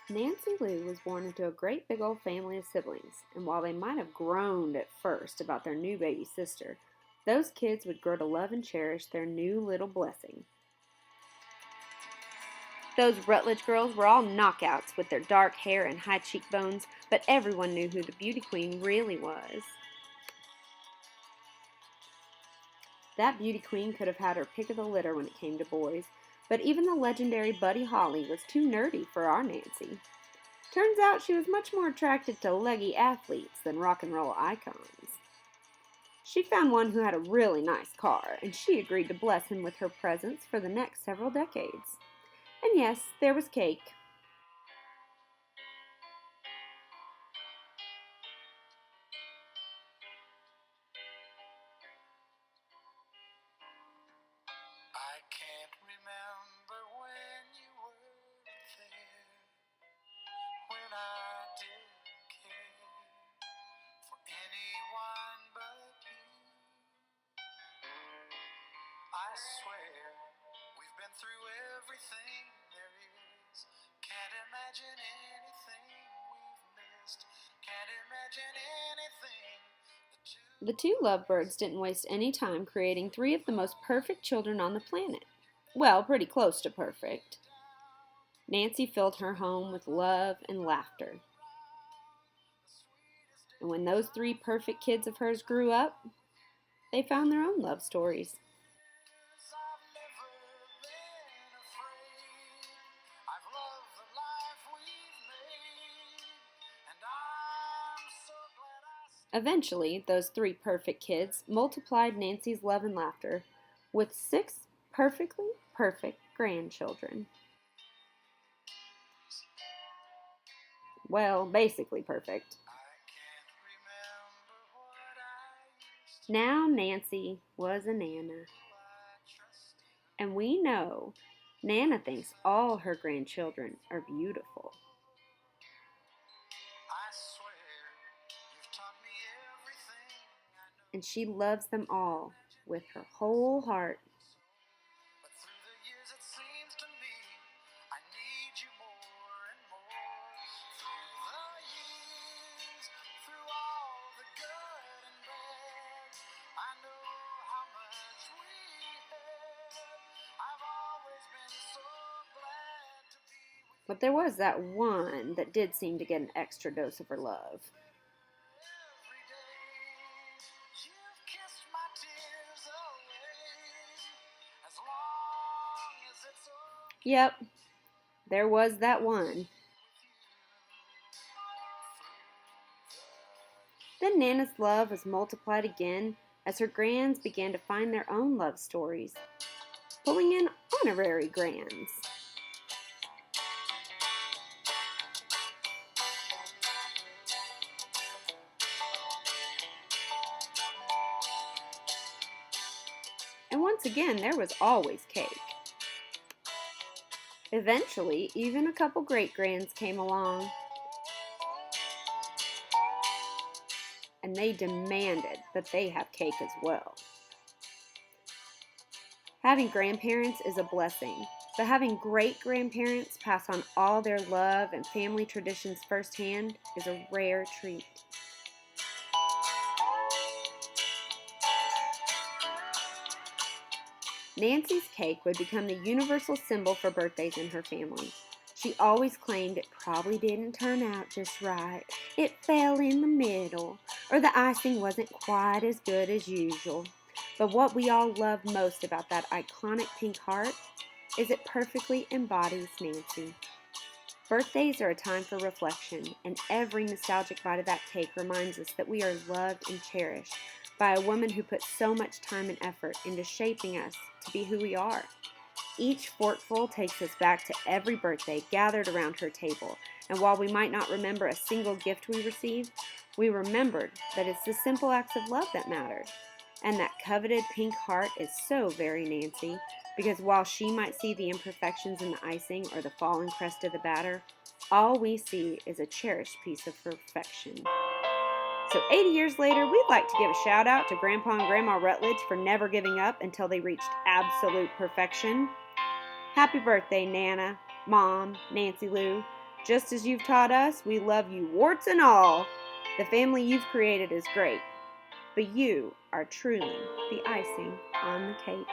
Nancy Lou was born into a great big old family of siblings, and while they might have groaned at first about their new baby sister, those kids would grow to love and cherish their new little blessing. Those Rutledge girls were all knockouts with their dark hair and high cheekbones, but everyone knew who the beauty queen really was. That beauty queen could have had her pick of the litter when it came to boys, but even the legendary Buddy Holly was too nerdy for our Nancy. Turns out she was much more attracted to leggy athletes than rock and roll icons. She found one who had a really nice car, and she agreed to bless him with her presence for the next several decades. And yes, there was cake. I can't remember when you were there, when I didn't care for anyone but you. I swear we've been through everything there is. Can't imagine anything we've missed. Can't imagine anything. The two lovebirds didn't waste any time creating three of the most perfect children on the planet. Well, pretty close to perfect. Nancy filled her home with love and laughter. And when those three perfect kids of hers grew up, they found their own love stories. Eventually, those three perfect kids multiplied Nancy's love and laughter with 6 perfectly perfect grandchildren. Well, basically perfect. Now Nancy was a Nana. And we know Nana thinks all her grandchildren are beautiful. And she loves them all with her whole heart. But through the years it seems to me I need you more and more. Through the years, through all the good and bad, I know how much we had. I've always been so glad to be with you. But there was that one that did seem to get an extra dose of her love. Every day you've kissed my tears away. As long as it's okay. Yep, there was that one. Then Nana's love was multiplied again as her grands began to find their own love stories, pulling in honorary grands. And once again, there was always cake. Eventually, even a couple great-grands came along, and they demanded that they have cake as well. Having grandparents is a blessing, but having great-grandparents pass on all their love and family traditions firsthand is a rare treat. Nancy's cake would become the universal symbol for birthdays in her family. She always claimed it probably didn't turn out just right, it fell in the middle, or the icing wasn't quite as good as usual. But what we all love most about that iconic pink heart is it perfectly embodies Nancy. Birthdays are a time for reflection, and every nostalgic bite of that cake reminds us that we are loved and cherished by a woman who put so much time and effort into shaping us to be who we are. Each forkful takes us back to every birthday gathered around her table, and while we might not remember a single gift we received, we remembered that it's the simple acts of love that matter. And that coveted pink heart is so very Nancy, because while she might see the imperfections in the icing or the fallen crest of the batter, all we see is a cherished piece of perfection. So 80 years later, we'd like to give a shout out to Grandpa and Grandma Rutledge for never giving up until they reached absolute perfection. Happy birthday, Nana, Mom, Nancy Lou. Just as you've taught us, we love you, warts and all. The family you've created is great, but you are truly the icing on the cake.